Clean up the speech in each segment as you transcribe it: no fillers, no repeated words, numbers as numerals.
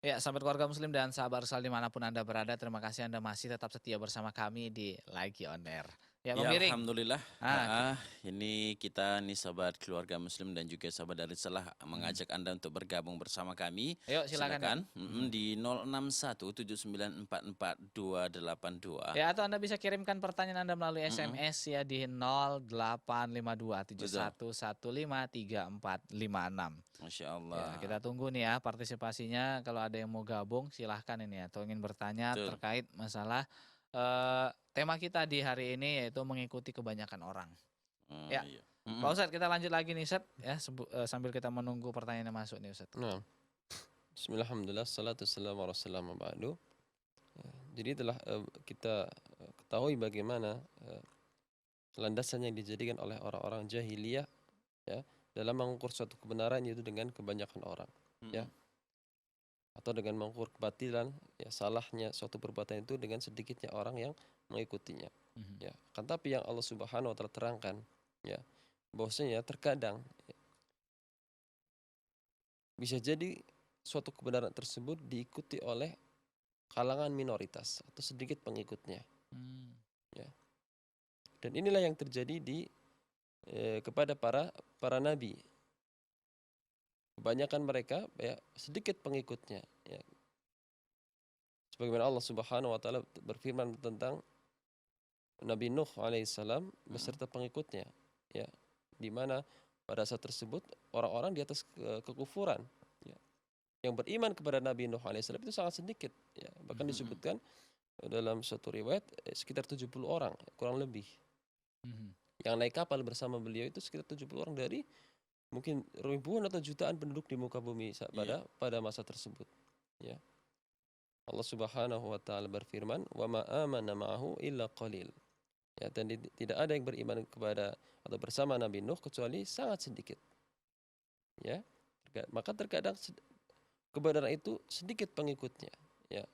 Ya, sahabat keluarga muslim dan sahabat Rasul dimanapun Anda berada, terima kasih Anda masih tetap setia bersama kami di Lagi On Air. Ya, Bang Ya Biring. alhamdulillah, Ah, ki ini kita nih sahabat keluarga muslim dan juga sahabat dari Salah mhm. mengajak Anda untuk bergabung bersama kami. Ayo silakan yuk. Silakan Mhm. di 0617944282. Ya, atau Anda bisa kirimkan pertanyaan Anda melalui Mhm, SMS ya di 0852 betul, 3456. Masya Ya, Allah, kita tunggu nih ya partisipasinya. Kalau ada yang mau gabung silahkan ini ya, atau ingin bertanya betul. terkait masalah tema kita di hari ini yaitu mengikuti kebanyakan orang. Ya, Iya. Pak Mhm, Ustadz kita lanjut lagi nih Ustadz ya sambil kita menunggu pertanyaannya masuk nih Ustadz. Nah, bismillah, alhamdulillah, salatu wassalamu ala rasulillah ma ba'du. Jadi telah kita ketahui bagaimana landasan yang dijadikan oleh orang-orang jahiliyah ya dalam mengukur suatu kebenaran yaitu dengan kebanyakan orang ya, mhm, atau dengan mengukur kebatilan ya, salahnya suatu perbuatan itu dengan sedikitnya orang yang mengikutinya Mhm. ya. Kan tapi yang Allah Subhanahu wa taala terangkan ya, bahwasanya terkadang bisa jadi suatu kebenaran tersebut diikuti oleh kalangan minoritas atau sedikit pengikutnya Mmm, ya. Dan inilah yang terjadi kepada para para nabi. Kebanyakan mereka ya sedikit pengikutnya ya. Sebagaimana Allah Subhanahu wa taala berfirman tentang Nabi Nuh alaihissalam mhm, beserta pengikutnya ya, di mana pada saat tersebut orang-orang di atas kekufuran ya. Yang beriman kepada Nabi Nuh alaihissalam itu sangat sedikit ya. Bahkan mhm, mhm, disebutkan dalam suatu riwayat sekitar 70 orang kurang lebih. mhm. Yang naik kapal bersama beliau itu sekitar 70 orang dari mungkin ribuan atau jutaan penduduk di muka bumi iya, pada masa tersebut. Ya. Allah Subhanahu wa taala berfirman, "Wa ma amana ma'ahu illa qalil." Ya, dan tidak ada yang beriman kepada atau bersama Nabi Nuh kecuali sangat sedikit. Ya. Maka terkadang kebenaran itu sedikit pengikutnya. Ya.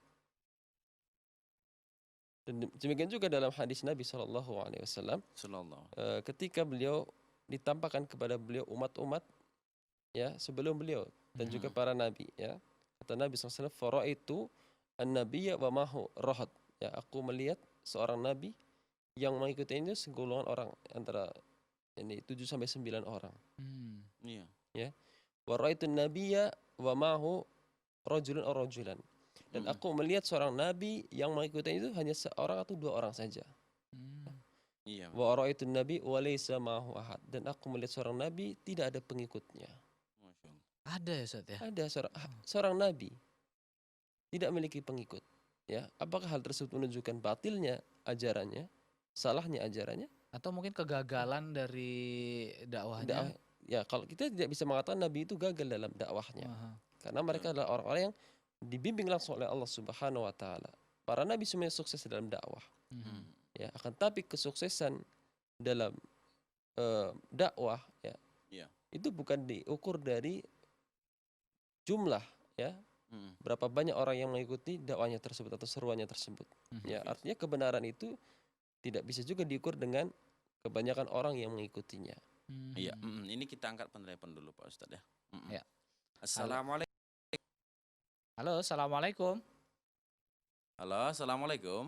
Dan demikian juga dalam hadis Nabi Shallallahu Alaihi Wasallam, sallallahu. ketika beliau ditampakkan kepada beliau umat-umat ya sebelum beliau dan juga Mhm, para nabi ya, kata Nabi SAW, faraitu an-nabiyya wa mahu rohad, ya aku melihat seorang nabi yang mengikutinya segolongan orang antara ini 7 sampai 9 orang Mmm, iya, ya, wa raaitu an-nabiyya wa mahu rajulun aw rajulan, dan mhm, aku melihat seorang nabi yang mengikutinya itu hanya seorang atau dua orang saja, mmm. iya wa betul, raaitu an-nabi wa laysa ma'ahu ahad, dan aku melihat seorang nabi tidak ada pengikutnya. Masya Allah. Ada ya Ustadz ya? Ada Oh. seorang nabi tidak memiliki pengikut. Ya, apakah hal tersebut menunjukkan batilnya ajarannya, salahnya ajarannya? Atau mungkin kegagalan dari dakwahnya? Dakwah, ya kalau kita tidak bisa mengatakan nabi itu gagal dalam dakwahnya. Heeh. Karena mereka Betul, adalah orang-orang yang dibimbing langsung oleh Allah Subhanahu wa taala. Para nabi semuanya sukses dalam dakwah, Mhm. mhm, ya. Akan tapi kesuksesan dalam dakwah ya, iya, itu bukan diukur dari jumlah ya, mhm, berapa banyak orang yang mengikuti dakwahnya tersebut atau seruannya tersebut. Mhm. Ya, oke, artinya kebenaran itu tidak bisa juga diukur dengan kebanyakan orang yang mengikutinya. iya, Mhm. ini kita angkat penelpon dulu Pak Ustadz ya, mhm. Ya. Halo Assalamualaikum. halo, assalamualaikum. Halo, assalamualaikum.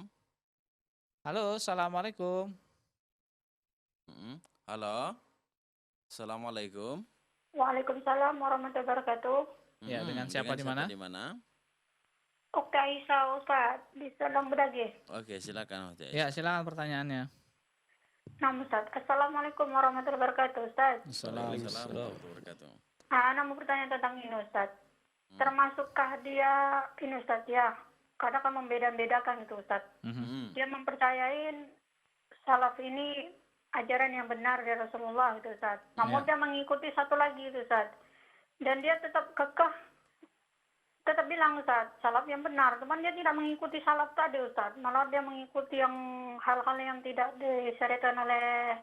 Halo, assalamualaikum. Mhm, halo, assalamualaikum. Waalaikumsalam warahmatullahi wabarakatuh. Ya, dengan siapa Dengan di siapa mana? di mana? Oke Aisyah Ustaz, di Serdang Bedage. Oke, silakan Ustaz Ya, Aisyah. silakan pertanyaannya. Nah Ustaz, Assalamualaikum warahmatullahi wabarakatuh Ustaz. Waalaikumsalam Assalamualaikum. warahmatullahi wabarakatuh. Ana mau bertanya tentang ini Ustaz. Mhm, Termasukkah dia ini Ustaz ya? Kadang kan membeda-bedakan itu Ustaz. Mhm. mhm, Dia mempercayain salaf ini ajaran yang benar dari Rasulullah itu Ustaz. Namun Ya. dia mengikuti satu lagi itu Ustaz. Dan dia tetap kekeh tetap bilang Ustaz, salaf yang benar, cuman dia tidak mengikuti salaf tadi Ustaz, malah dia mengikuti yang hal-hal yang tidak disyariatkan oleh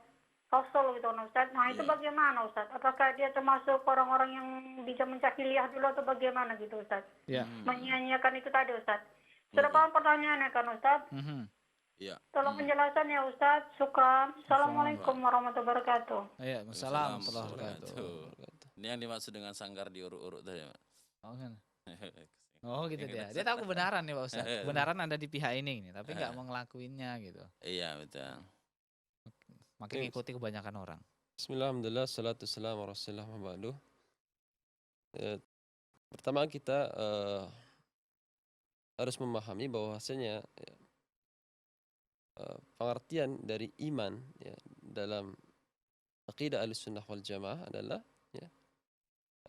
Rasul gitu Ustaz. Nah itu iya, bagaimana Ustaz? Apakah dia termasuk orang-orang yang di zaman jahiliyah dulu atau bagaimana gitu Ustaz? Ya. Menyanyiakan itu tadi Ustaz. Sudah oke, paham pertanyaannya kan Ustaz? Mhm. iya, Tolong penjelasannya Ustaz. Syukran. Assalamualaikum Wah, warahmatullahi wabarakatuh. Ya, Waalaikumsalam warahmatullahi warahmatullahi wabarakatuh. wabarakatuh. Ini yang dimaksud dengan sanggar diurut-urut tadi, Pak. Oh, kan. Oh gitu dia. Yang Dia tahu kebenaran nih Pak Ustadz. Heeh. Kebenaran ada di pihak ini nih, tapi nggak Heeh. mau ngelakuinnya gitu. Iya betul. Makin Ini ngikuti kebanyakan orang. Bismillah, alhamdulillah, salatu wassalamu ala rasulillah wa ba'du. Pertama kita harus memahami bahwasanya pengertian dari iman ya, dalam aqidah Ahlussunnah wal Jamaah adalah ya,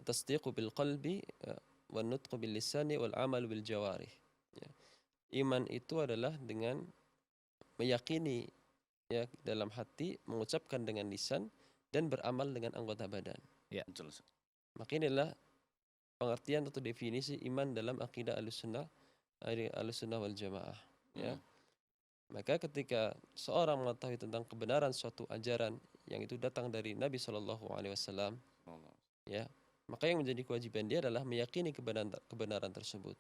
tasdiqu bil qalbi wan nutqu bil lisani wal amal bil jawarih. Ya. Iman itu adalah dengan meyakini ya dalam hati, mengucapkan dengan lisan dan beramal dengan anggota badan. Betul. Maka inilah pengertian atau definisi iman dalam akidah Ahlussunnah wal Jamaah ya. Maka ketika seorang mengetahui tentang kebenaran suatu ajaran yang itu datang dari Nabi SAW ya, maka yang menjadi kewajiban dia adalah meyakini kebenaran tersebut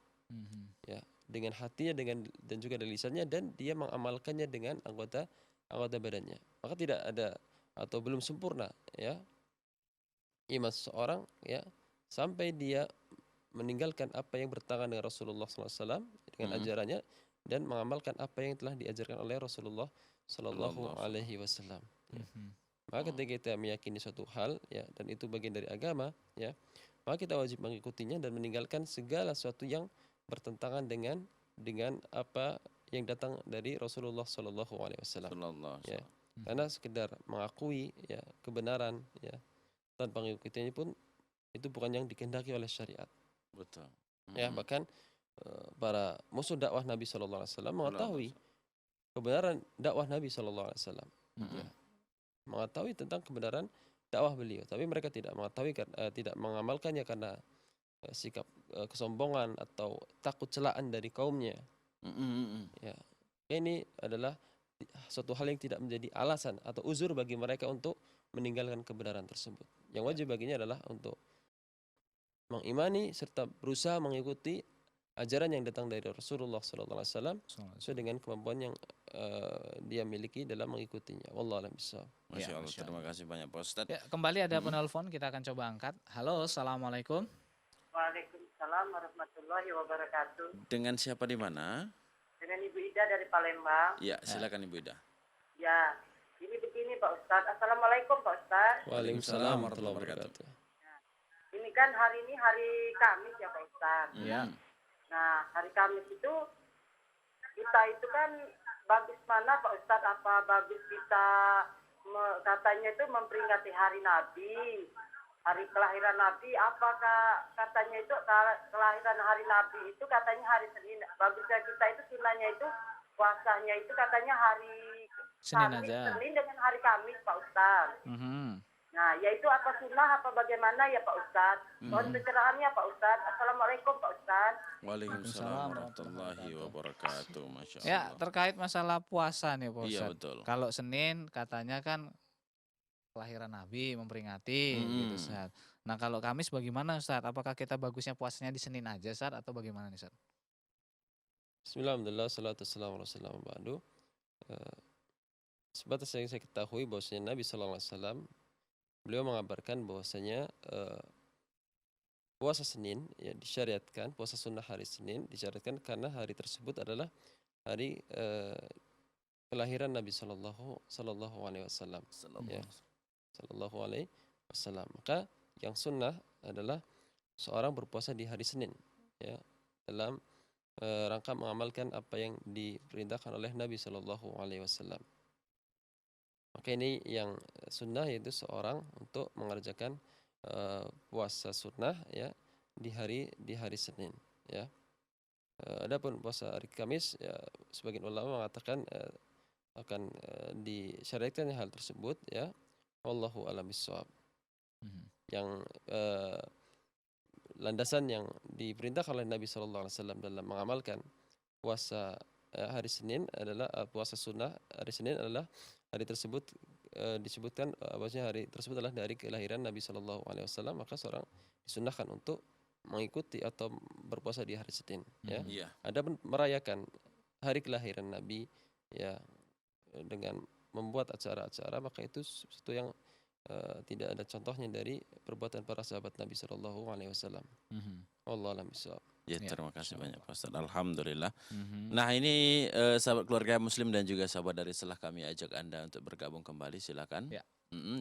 ya, dengan hatinya dan juga dengan lisannya, dan dia mengamalkannya dengan anggota badannya. Maka tidak ada atau belum sempurna ya iman seseorang ya sampai dia meninggalkan apa yang bertentangan dengan Rasulullah SAW dengan ajarannya dan mengamalkan apa yang telah diajarkan oleh Rasulullah Sallallahu Alaihi Wasallam. Maka ketika kita meyakini suatu hal ya, dan itu bagian dari agama ya, maka kita wajib mengikutinya dan meninggalkan segala sesuatu yang bertentangan dengan apa yang datang dari Rasulullah Sallallahu Alaihi Wasallam. Ya. Karena sekedar mengakui ya kebenaran ya tanpa mengikutinya pun itu bukan yang dikehendaki oleh syariat. Betul. Ya, bahkan para musuh dakwah Nabi Sallallahu Alaihi Wasallam mengetahui kebenaran dakwah Nabi Sallallahu Alaihi Wasallam. Ya. Mengetahui tentang kebenaran dakwah beliau, tapi mereka tidak mengetahui tidak mengamalkannya karena sikap kesombongan atau takut celaan dari kaumnya. Ya. Ini adalah suatu hal yang tidak menjadi alasan atau uzur bagi mereka untuk meninggalkan kebenaran tersebut. Yang wajib baginya adalah untuk mengimani serta berusaha mengikuti ajaran yang datang dari Rasulullah SAW sesuai dengan kemampuan yang dia miliki dalam mengikutinya. Wallahu a'lam bishawab. Masya Allah, terima kasih banyak Pak Ustadz. Ya, kembali ada penelpon, kita akan coba angkat. Halo, assalamualaikum. Waalaikumsalam warahmatullahi wabarakatuh. Dengan siapa di mana? Dengan Ibu Ida dari Palembang. Ya, silakan Ibu Ida. Ya, ini begini Pak Ustadz. Assalamualaikum Pak Ustadz. Waalaikumsalam warahmatullahi wabarakatuh. Ini kan hari ini hari Kamis ya Pak Ustadz. Ya. Nah, hari Kamis itu kita itu kan bagus mana Pak Ustadz? Apa bagus kita katanya itu memperingati hari Nabi, hari kelahiran Nabi? Apakah katanya itu kelahiran hari Nabi itu katanya hari Senin? Bagusnya kita itu sunahnya itu puasanya itu katanya hari Senin Kamis, aja. Senin dengan hari Kamis Pak Ustadz. Nah, yaitu apa sunnah apa bagaimana ya Pak Ustadz? Mohon pencerahannya Pak Ustadz. Assalamualaikum Pak Ustadz. Waalaikumsalam warahmatullahi wabarakatuh. Masya Allah. Ya, terkait masalah puasa nih Pak Iya Ustadz. betul. Kalau Senin katanya kan kelahiran Nabi memperingati gitu Ustadz. Nah, kalau Kamis bagaimana Ustadz? Apakah kita bagusnya puasanya di Senin aja Ustadz atau bagaimana nih Ustadz? Bismillahirrahmanirrahim. Salatu wassalamu ala rasulillah wa ba'du. Sebatas yang saya ketahui bahwasanya Nabi Sallallahu Alaihi Wasallam beliau mengabarkan bahwasanya puasa Senin ya disyariatkan, puasa sunnah hari Senin disyariatkan karena hari tersebut adalah hari kelahiran Nabi Sallallahu Alaihi Wasallam. Ya, Sallallahu Alaihi Wasallam. Maka yang sunnah adalah seorang berpuasa di hari Senin ya dalam rangka mengamalkan apa yang diperintahkan oleh Nabi Sallallahu Alaihi Wasallam. Maka ini yang sunnah, yaitu seorang untuk mengerjakan puasa sunnah ya di hari Senin ya. Adapun puasa hari Kamis ya, sebagian ulama mengatakan akan disyariatkan hal tersebut ya. Wallahu a'lam bishawab. Yang landasan yang diperintahkan oleh Nabi Sallallahu Alaihi Wasallam dalam mengamalkan puasa hari Senin adalah puasa sunnah hari Senin adalah hari tersebut disebutkan bahwasanya hari tersebut adalah dari kelahiran Nabi Sallallahu Alaihi Wasallam, maka seorang disunahkan untuk mengikuti atau berpuasa di hari Senin ya. Adapun merayakan hari kelahiran Nabi ya dengan membuat acara-acara, maka itu sesuatu yang tidak ada contohnya dari perbuatan para sahabat Nabi Sallallahu Alaihi Wasallam. Wallahu a'lam bishawab. Ya, Ya, terima kasih banyak insyaallah. Pak Ustadz. Alhamdulillah. Mhm. Nah, ini sahabat keluarga Muslim dan juga sahabat dari Selah, kami ajak Anda untuk bergabung kembali, silakan. Ya.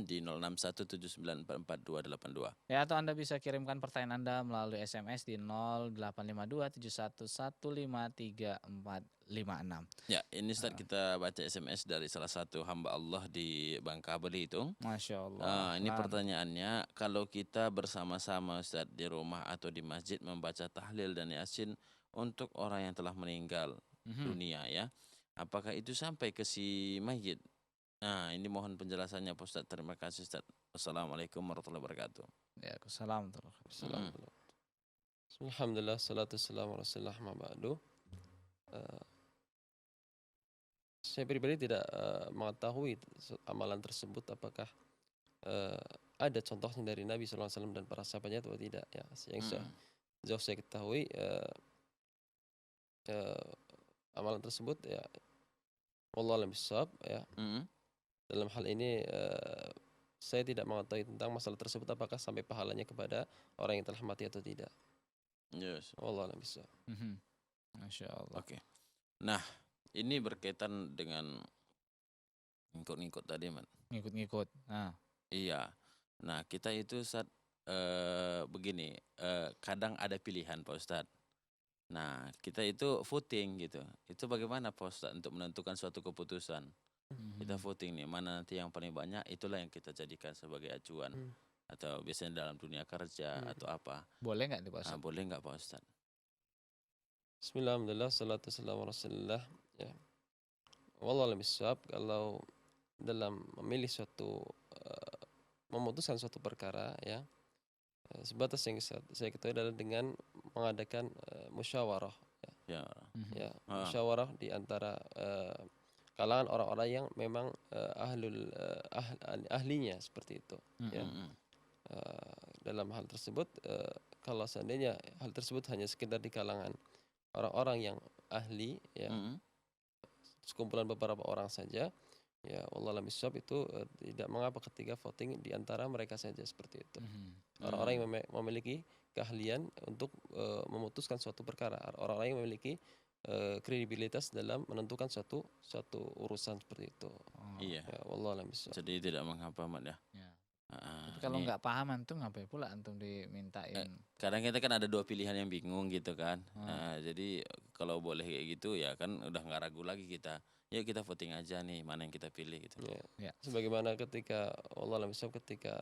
Di 0617944282. Ya, atau Anda bisa kirimkan pertanyaan Anda melalui SMS di 085271153456. Ya, ini Ustaz Heeh. kita baca SMS dari salah satu hamba Allah di Bangka Belitung. Masya Allah. Ini Lan. pertanyaannya, kalau kita bersama-sama Ustaz di rumah atau di masjid membaca tahlil dan yasin untuk orang yang telah meninggal Mhm. dunia ya, apakah itu sampai ke si mayit? Nah, ini mohon penjelasannya Pak Ustaz. Terima kasih Ustaz. Wassalamualaikum warahmatullahi wabarakatuh. Ya, salam. Salam. Alhamdulillah, salatu wassalamu ala rasulillah ma ba'du. Eh, Saya pribadi tidak mengetahui amalan tersebut apakah ada contohnya dari Nabi SAW dan para sahabatnya atau tidak ya. Yang jauh saya ketahui amalan tersebut ya wallahu a'lam bishawab ya. Dalam hal ini saya tidak mengetahui tentang masalah tersebut apakah sampai pahalanya kepada orang yang telah mati atau tidak. Yes. Wallahu a'lam bishawab. Mhm. Masya Allah. Oke. Nah, ini berkaitan dengan ngikut-ngikut tadi, Man. Ngikut-ngikut. Nah, Iya. Nah, kita itu saat begini, kadang ada pilihan Pak Ustadz. Nah, kita itu voting gitu. Itu bagaimana Pak Ustadz untuk menentukan suatu keputusan? Kita mhm. voting nih, mana nanti yang paling banyak, itulah yang kita jadikan sebagai acuan. Atau biasanya dalam dunia kerja atau apa. Boleh nggak nih Pak Nah, Ustadz? boleh nggak Pak Ustadz? Bismillah, alhamdulillah, salatu wassalamu ala rasulillah ya. Wallahu a'lam bishawab. Kalau dalam memilih suatu memutuskan suatu perkara ya, sebatas yang saya ketahui adalah dengan mengadakan musyawarah Ya. Mhm. ya, Ah. musyawarah di antara kalangan orang-orang yang memang ahlinya seperti itu ya. Dalam hal tersebut kalau seandainya hal tersebut hanya sekedar di kalangan orang-orang yang ahli ya, sekumpulan beberapa orang saja ya, wallahu a'lam bishawab, itu tidak mengapa ketika voting di antara mereka saja seperti itu. Orang-orang yang memiliki keahlian untuk memutuskan suatu perkara, orang-orang yang memiliki kredibilitas dalam menentukan suatu urusan seperti itu. Iya. Ya, wallahu a'lam bishawab. Jadi tidak mengapa, Man ya. Ya. Ah, Tapi kalau ini nggak paham antum ngapain pula antum dimintain? kadang kita kan ada dua pilihan yang bingung gitu kan. Hmm. Nah, jadi kalau boleh kayak gitu ya kan udah nggak ragu lagi kita. Ya kita voting aja nih mana yang kita pilih gitu. Ya. Ya. Sebagaimana ketika Allah ketika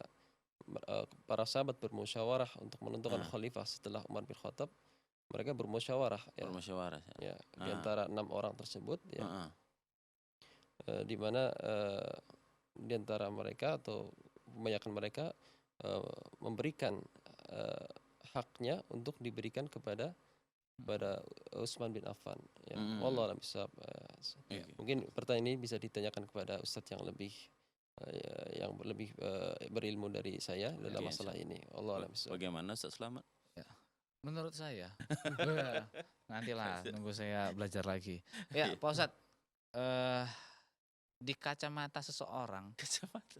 para sahabat bermusyawarah untuk menentukan khalifah setelah Umar bin Khattab, mereka bermusyawarah ya, Bermusyawarah. ya di antara 6 orang tersebut ya, Heeh. di mana di antara mereka atau kebanyakan mereka memberikan haknya untuk diberikan kepada Utsman bin Affan ya. Wallahu a'lam bishawab. Iya. Mungkin pertanyaan ini bisa ditanyakan kepada ustadz yang lebih berilmu dari saya dalam Oke, masalah ini. Wallahu a'lam bishawab. Bagaimana Ustaz Selamat? Menurut saya, nantilah nunggu saya belajar lagi. Ya, Pak Ustadz, di kacamata seseorang,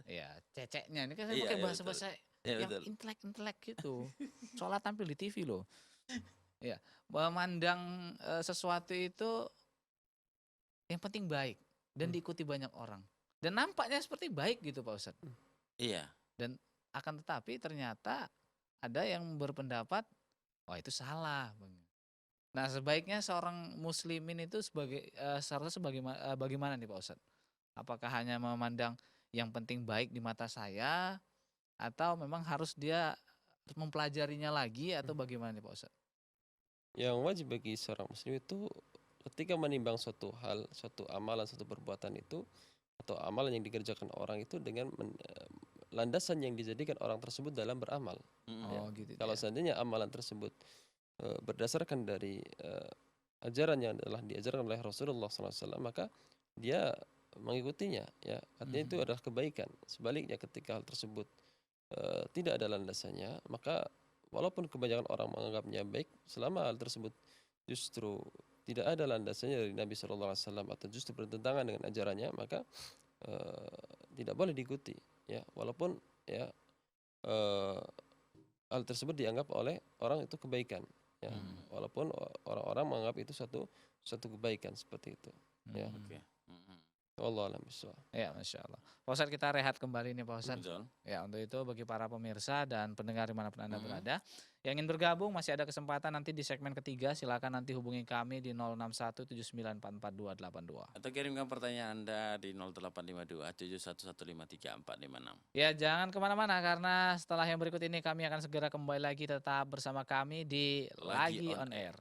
ya ceceknya ini kan saya Iya, pakai iya, bahasa-bahasa Iya, yang betul. intelek gitu. Soalnya tampil di TV loh. Ya, memandang sesuatu itu yang penting baik dan diikuti banyak orang. Dan nampaknya seperti baik gitu Pak Ustadz. Iya. Akan tetapi ternyata ada yang berpendapat, wah itu salah. Nah sebaiknya seorang muslimin itu seharusnya bagaimana nih Pak Ustadz? Apakah hanya memandang yang penting baik di mata saya, atau memang harus dia mempelajarinya lagi, atau bagaimana nih Pak Ustadz? Yang wajib bagi seorang muslim itu ketika menimbang suatu hal, suatu amalan, suatu perbuatan itu atau amalan yang dikerjakan orang itu dengan landasan yang dijadikan orang tersebut dalam beramal. Oh gitu. Kalau ya. seandainya amalan tersebut berdasarkan dari ajaran yang telah diajarkan oleh Rasulullah SAW, maka dia mengikutinya. Ya, artinya itu adalah kebaikan. Sebaliknya ketika hal tersebut tidak ada landasannya, maka walaupun kebanyakan orang menganggapnya baik, selama hal tersebut justru tidak ada landasannya dari Nabi SAW atau justru bertentangan dengan ajarannya, maka tidak boleh diikuti. Ya, walaupun ya hal tersebut dianggap oleh orang itu kebaikan. Ya. walaupun orang-orang menganggap itu suatu kebaikan seperti itu. Ya. Oke. Mhm. Wallahu a'lam bishawab. Ya, Masya Allah. Pak Ustadz, kita rehat kembali nih Pak Ustadz. Betul. Ya, untuk itu bagi para pemirsa dan pendengar dimanapun Anda Mhm. berada, yang ingin bergabung masih ada kesempatan nanti di segmen ketiga. Silakan nanti hubungi kami di 06179444282. Atau kirimkan pertanyaan Anda di 0852 71153456. Ya, jangan kemana-mana karena setelah yang berikut ini kami akan segera kembali lagi tetap bersama kami di Lagi Lagi on on Air.